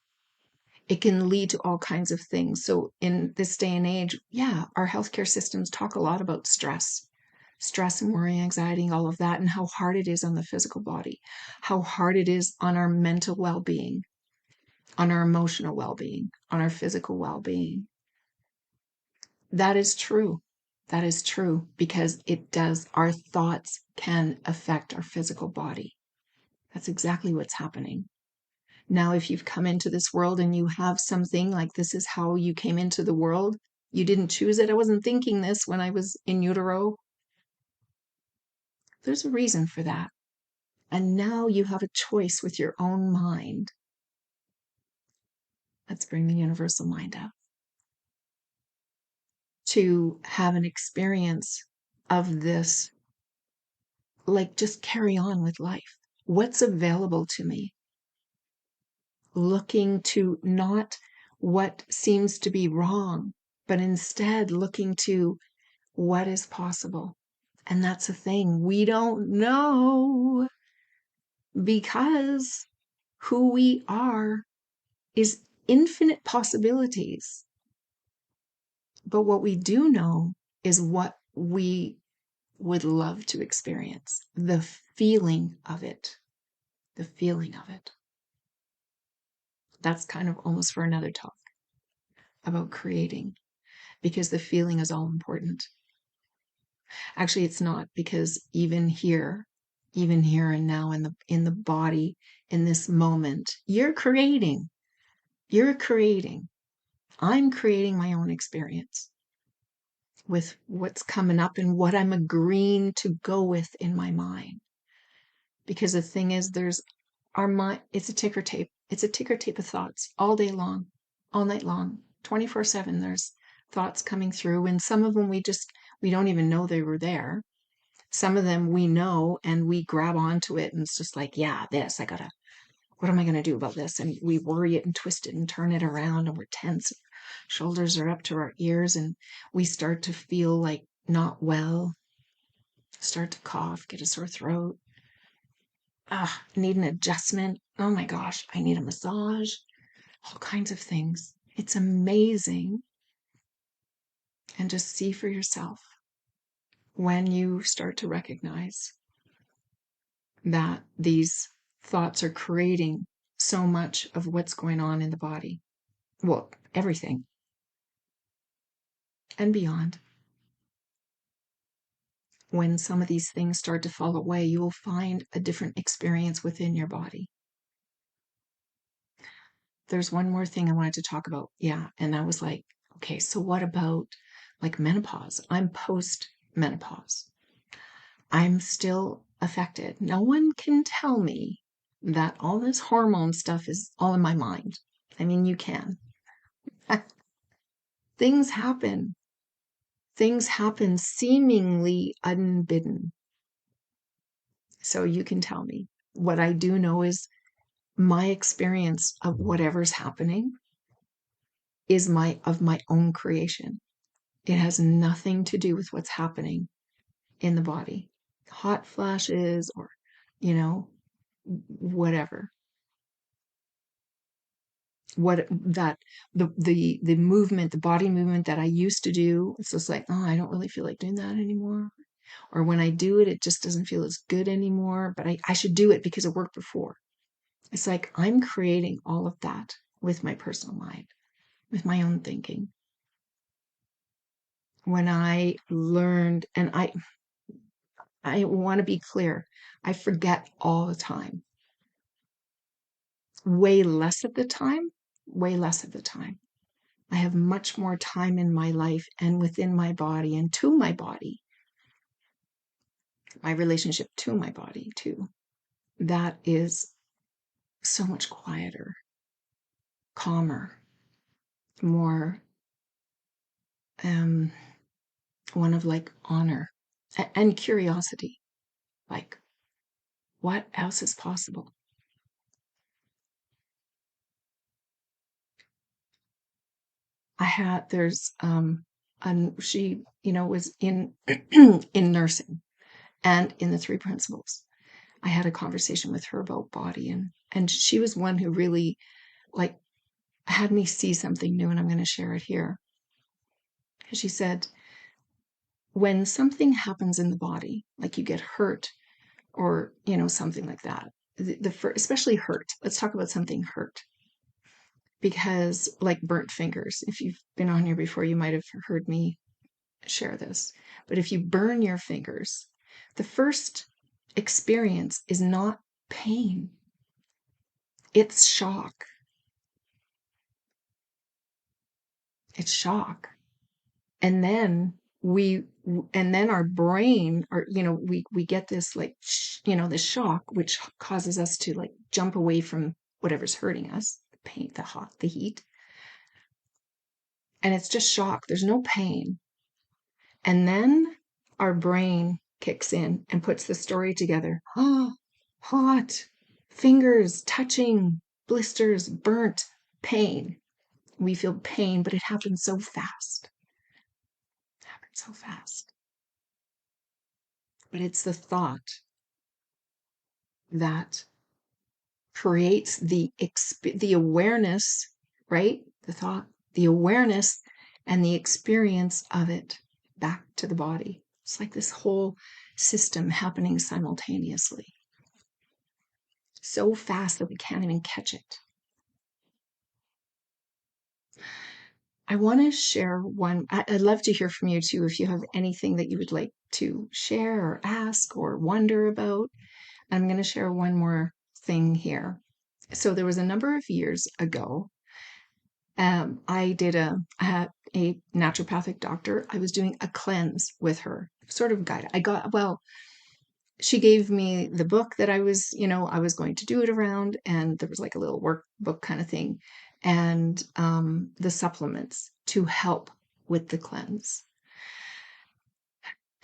It can lead to all kinds of things. So in this day and age, yeah, our healthcare systems talk a lot about stress and worry, anxiety, all of that, and how hard it is on the physical body, how hard it is on our mental well-being, on our emotional well-being, on our physical well-being. That is true. That is true, because our thoughts can affect our physical body. That's exactly what's happening. Now, if you've come into this world and you have something like this is how you came into the world, you didn't choose it. I wasn't thinking this when I was in utero. There's a reason for that. And now you have a choice with your own mind. Let's bring the universal mind up. To have an experience of this, like just carry on with life. What's available to me? Looking to not what seems to be wrong, but instead looking to what is possible. And that's the thing. We don't know, because who we are is infinite possibilities. But what we do know is what we would love to experience, the feeling of it. the feeling of it. That's kind of almost for another talk about creating, because the feeling is all important. Actually, it's not, because even here and now in the body, in this moment, you're creating. I'm creating my own experience with what's coming up and what I'm agreeing to go with in my mind. Because the thing is, there's our mind, it's a ticker tape. It's a ticker tape of thoughts all day long, all night long, 24/7. There's thoughts coming through, and some of them we don't even know they were there. Some of them we know and we grab onto it, and it's just like, yeah, what am I going to do about this? And we worry it and twist it and turn it around, and we're tense. Shoulders are up to our ears, and we start to feel like not well, start to cough, get a sore throat. Need an adjustment. Oh my gosh, I need a massage. All kinds of things. It's amazing. And just see for yourself when you start to recognize that these thoughts are creating so much of what's going on in the body. Well, everything and beyond. When some of these things start to fall away, you will find a different experience within your body. There's one more thing I wanted to talk about. Yeah. And I was like, okay, so what about like menopause? I'm post menopause. I'm still affected. No one can tell me that all this hormone stuff is all in my mind. I mean, you can. Things happen. Things happen seemingly unbidden. So you can tell me. What I do know is my experience of whatever's happening is of my own creation. It has nothing to do with what's happening in the body. Hot flashes or, whatever. What that the movement, the body movement that I used to do, it's just like, oh, I don't really feel like doing that anymore. Or when I do it, it just doesn't feel as good anymore, but I should do it because it worked before. It's like I'm creating all of that with my personal mind, with my own thinking. When I learned, and I want to be clear, I forget all the time. Way less of the time. I have much more time in my life and within my body and to my body, my relationship to my body too. That is so much quieter, calmer, more one of like honor and curiosity. Like, what else is possible? And she, was in in nursing and in the three principles. I had a conversation with her about body, and she was one who really like had me see something new, and I'm going to share it here. She said, when something happens in the body, like you get hurt or, something like that, especially hurt. Let's talk about something hurt. Because like burnt fingers, if you've been on here before, you might have heard me share this. But if you burn your fingers, the first experience is not pain. It's shock. It's shock. And then our brain, or, we get this like, this shock, which causes us to like jump away from whatever's hurting us, the pain, the heat. And it's just shock. There's no pain. And then our brain kicks in and puts the story together. Oh, hot, fingers touching, blisters, burnt, pain. We feel pain, but it happens so fast. But it's the thought that creates the awareness, right? The thought, the awareness, and the experience of it back to the body. It's like this whole system happening simultaneously. so fast that we can't even catch it. I want to share one. I'd love to hear from you too if you have anything that you would like to share or ask or wonder about. I'm going to share one more thing here. So there was a number of years ago, I had a naturopathic doctor. I was doing a cleanse with her, sort of guide. She gave me the book that I was going to do it around, and there was like a little workbook kind of thing, and the supplements to help with the cleanse.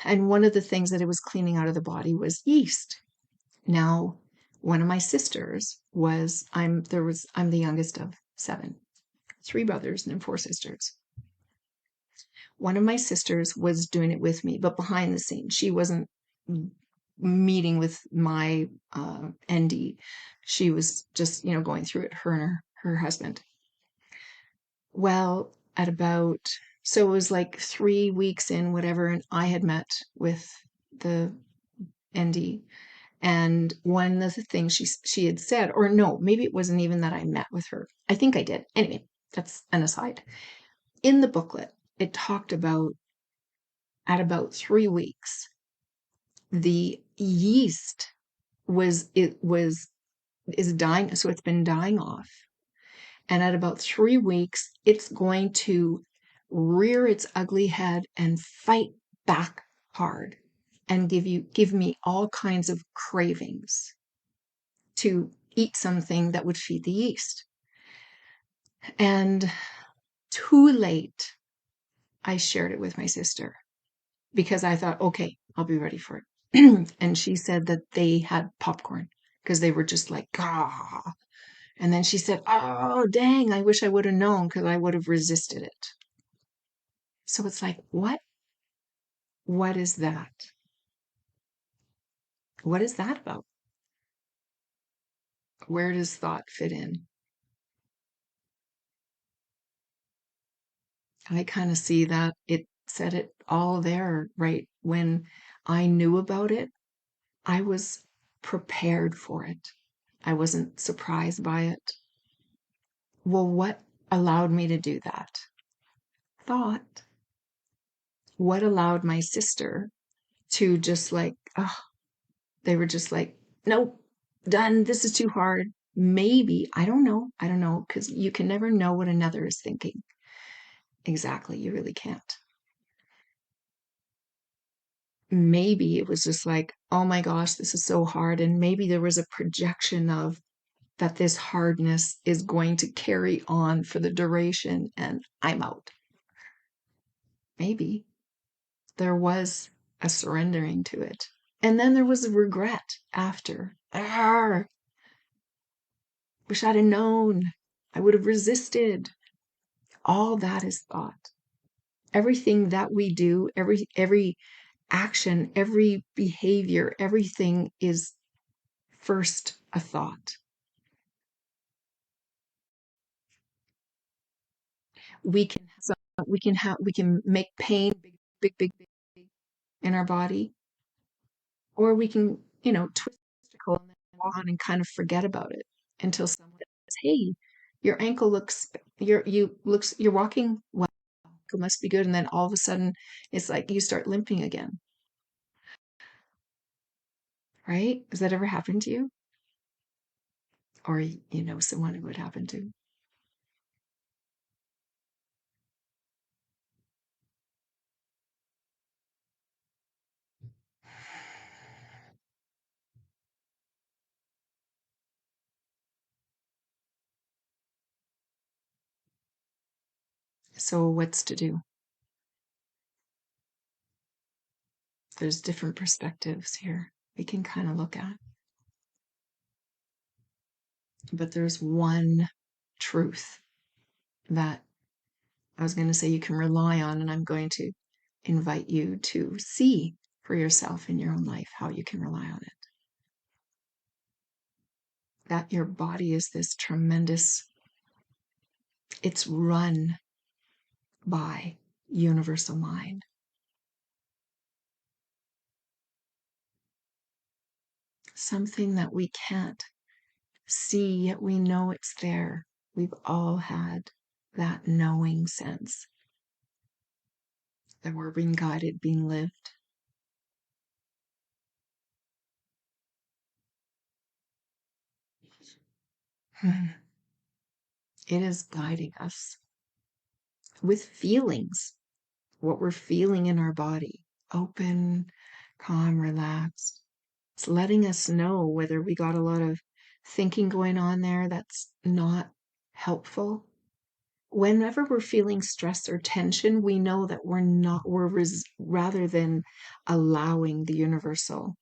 And one of the things that it was cleaning out of the body was yeast. Now, one of my sisters I'm the youngest of 7, 3 brothers and 4 sisters. One of my sisters was doing it with me, but behind the scenes. She wasn't meeting with my ND. She was just, going through it, her and her husband. Well, so it was like 3 weeks in, whatever, and I had met with the ND. And one of the things she had said, or no, maybe it wasn't even that I met with her. I think I did. Anyway, that's an aside. In the booklet, it talked about at about 3 weeks, the yeast is dying, so it's been dying off. And at about 3 weeks, it's going to rear its ugly head and fight back hard and give me all kinds of cravings to eat something that would feed the yeast. And too late, I shared it with my sister because I thought, okay, I'll be ready for it. And she said that they had popcorn because they were just like, ah. And then she said, oh, dang, I wish I would have known because I would have resisted it. So it's like, what? What is that? What is that about? Where does thought fit in? I kind of see that it said it all there, right? When I knew about it, I was prepared for it. I wasn't surprised by it. Well, what allowed me to do that? Thought. What allowed my sister to just like, oh, they were just like, nope, done. This is too hard. Maybe, I don't know. I don't know, because you can never know what another is thinking. Exactly. You really can't. Maybe it was just like, oh my gosh, this is so hard. And maybe there was a projection of that this hardness is going to carry on for the duration and I'm out. Maybe there was a surrendering to it. And then there was a regret after. Arr, wish I'd have known. I would have resisted. All that is thought. Everything that we do, every action, every behavior, everything is first a thought. We can we can make pain big in our body, or we can, twist and then walk on and kind of forget about it until someone says, "Hey, your ankle looks you're walking well, it must be good." And then all of a sudden it's like you start limping again. Right? Has that ever happened to you? Or someone it would happen to? So what's to do? There's different perspectives here we can kind of look at. But there's one truth that I was going to say you can rely on, and I'm going to invite you to see for yourself in your own life how you can rely on it. That your body is this tremendous, it's run by universal mind. Something that we can't see, yet we know it's there. We've all had that knowing sense that we're being guided, being lived. It is guiding us with feelings, what we're feeling in our body, open, calm, relaxed. It's letting us know whether we got a lot of thinking going on there that's not helpful. Whenever we're feeling stress or tension, we know that rather than allowing the universal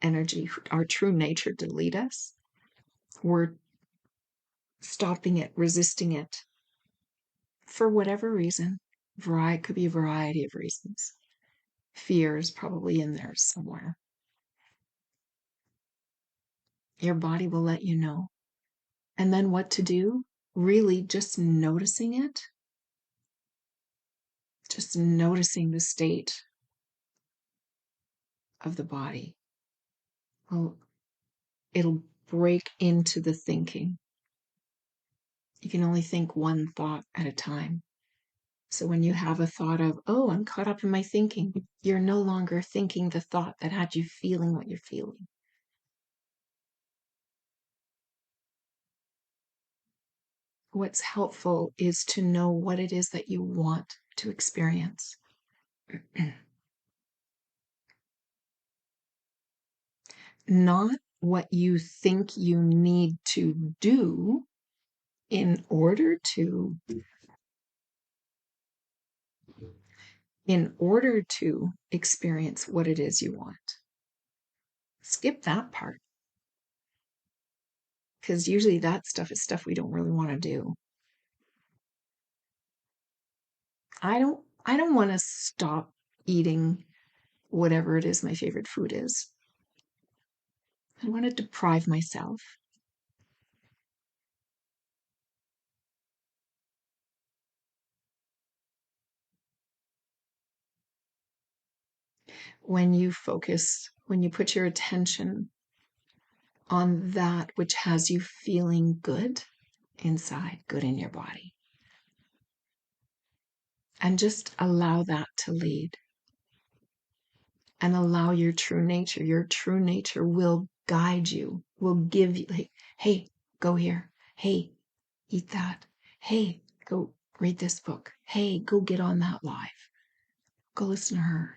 energy, our true nature, to lead us, we're stopping it, resisting it for whatever reason. Could be a variety of reasons. Fear is probably in there somewhere. Your body will let you know. And then what to do? Really just noticing it, just noticing the state of the body. Well, it'll break into the thinking. You can only think one thought at a time. So when you have a thought of, oh, I'm caught up in my thinking, you're no longer thinking the thought that had you feeling what you're feeling. What's helpful is to know what it is that you want to experience. Not what you think you need to do in order to experience what it is you want. Skip that part, because usually that stuff is stuff we don't really want to do. I don't want to stop eating whatever it is my favorite food is. I don't want to deprive myself. When you put your attention on that which has you feeling good inside, good in your body, and just allow that to lead, and allow your true nature will guide you, will give you, like, hey, go here, hey, eat that, hey, go read this book, hey, go get on that live, go listen to her.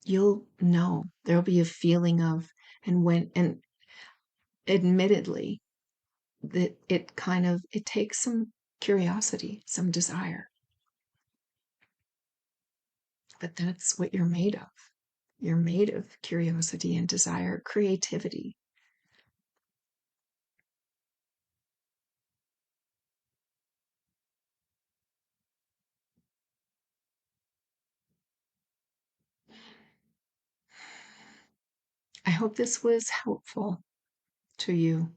You'll know there'll be a feeling of, and admittedly, that it takes some curiosity, some desire, but that's what you're made of. You're made of curiosity and desire, creativity. I hope this was helpful to you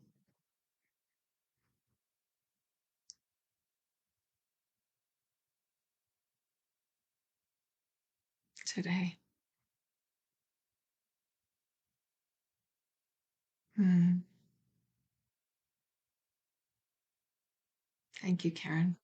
today. Thank you, Karen.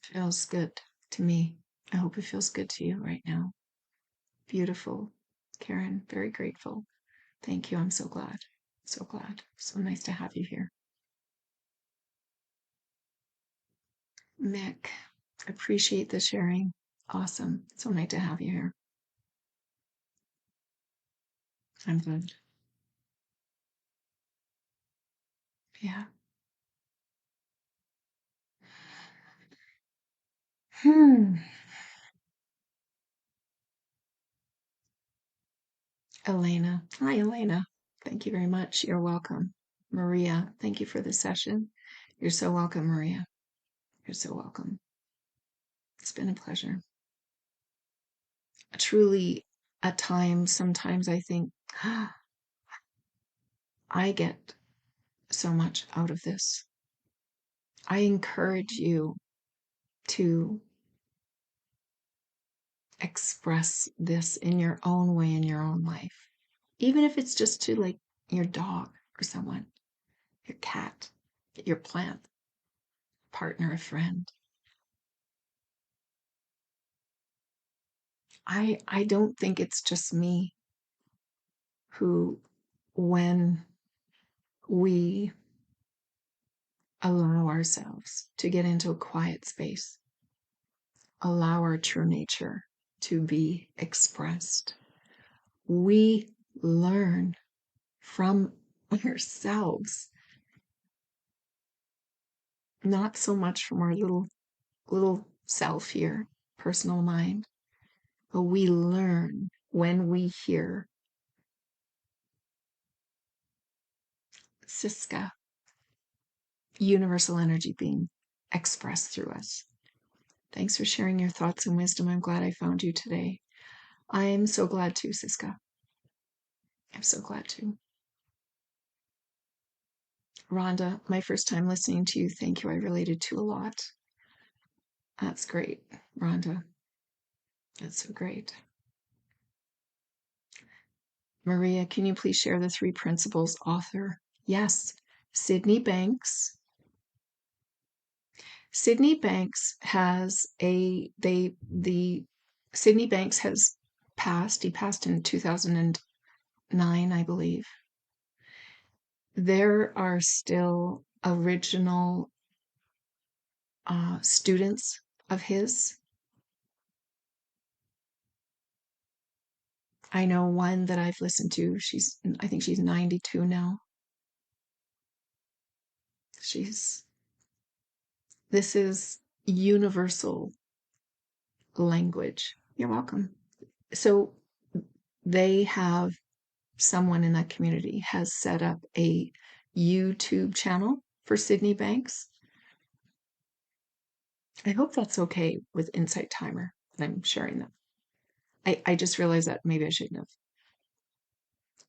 Feels good to me. I hope it feels good to you right now. Beautiful, Karen. Very grateful. Thank you. I'm so glad. So glad. So nice to have you here. Mick, appreciate the sharing. Awesome. So nice to have you here. I'm good. Yeah. Elena. Hi, Elena. Thank you very much. You're welcome. Maria, thank you for the session. You're so welcome, Maria. You're so welcome. It's been a pleasure. Truly, at times, sometimes I think, I get so much out of this. I encourage you to express this in your own way in your own life. Even if it's just to like your dog or someone, your cat, your plant, partner, a friend. I don't think it's just me who, when we allow ourselves to get into a quiet space, allow our true nature to be expressed, we learn from ourselves, not so much from our little self here, personal mind, but we learn when we hear Siska, universal energy being expressed through us. Thanks for sharing your thoughts and wisdom. I'm glad I found you today. I'm so glad too, Siska. I'm so glad too. Rhonda, my first time listening to you. Thank you. I related to a lot. That's great, Rhonda. That's so great. Maria, can you please share the 3 principles author? Yes, Sydney Banks. Sydney Banks has Sydney Banks has passed. He passed in 2009, I believe. There are still original students of his. I know one that I've listened to. I think she's 92 now. This is universal language. You're welcome. So they have someone in that community has set up a YouTube channel for Sydney Banks. I hope that's okay with Insight Timer that I'm sharing that. I just realized that maybe I shouldn't have.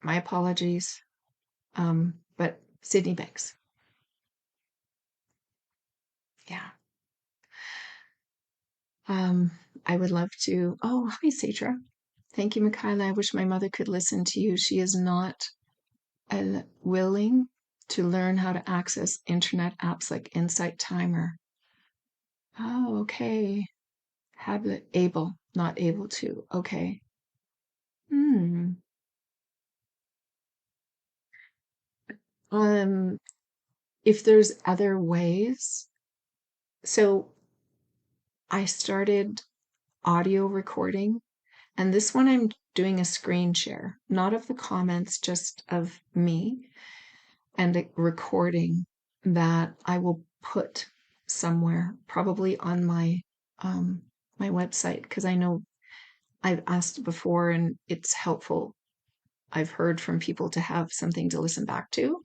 My apologies. But Sydney Banks. Yeah. I would love to. Oh, hi, Satra. Thank you, Michaela. I wish my mother could listen to you. She is not willing to learn how to access internet apps like Insight Timer. Oh, okay. Not able to. Okay. Hmm. If there's other ways. So I started audio recording, and this one I'm doing a screen share, not of the comments, just of me, and a recording that I will put somewhere, probably on my my website, because I know I've asked before and it's helpful. I've heard from people to have something to listen back to.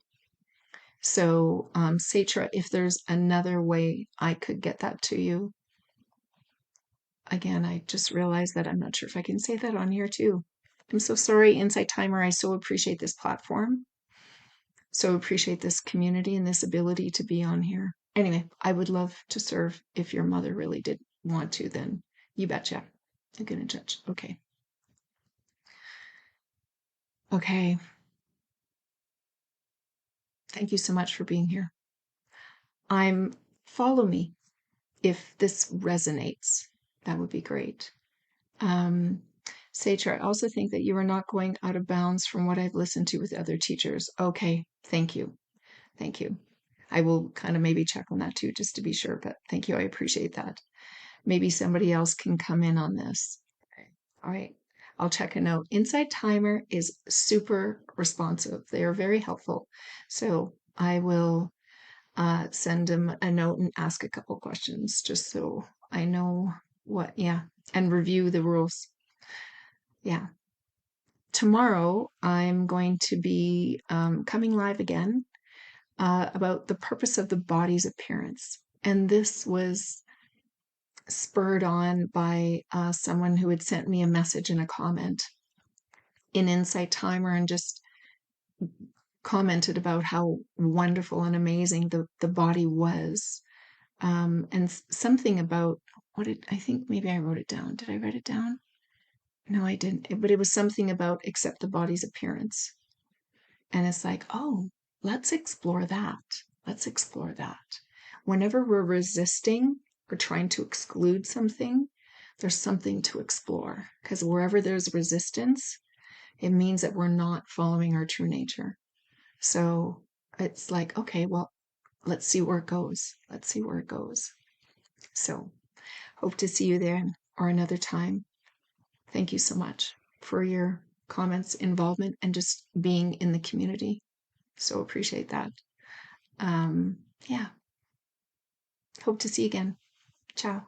So, Satra, if there's another way I could get that to you, again, I just realized that I'm not sure if I can say that on here too. I'm so sorry, Insight Timer. I so appreciate this platform. So appreciate this community and this ability to be on here. Anyway, I would love to serve. If your mother really did want to, then you betcha. I'm going to judge. Okay. Okay. Thank you so much for being here. Follow me if this resonates. That would be great. Satra, I also think that you are not going out of bounds from what I've listened to with other teachers. Okay, thank you. Thank you. I will kind of maybe check on that too, just to be sure, but thank you. I appreciate that. Maybe somebody else can come in on this. Okay. All right. I'll check a note. Insight Timer is super responsive. They are very helpful. So I will send them a note and ask a couple questions just so I know and review the rules. Yeah. Tomorrow, I'm going to be coming live again about the purpose of the body's appearance. And this was spurred on by someone who had sent me a message in a comment in Insight Timer and just commented about how wonderful and amazing the body was. And something about I think maybe I wrote it down. Did I write it down? No, I didn't. But it was something about accept the body's appearance. And it's like, oh, let's explore that. Let's explore that. Whenever we're resisting or trying to exclude something, there's something to explore. Because wherever there's resistance, it means that we're not following our true nature. So it's like, okay, well, let's see where it goes. Let's see where it goes. So hope to see you there or another time. Thank you so much for your comments, involvement, and just being in the community. So appreciate that. Yeah. Hope to see you again. Ciao.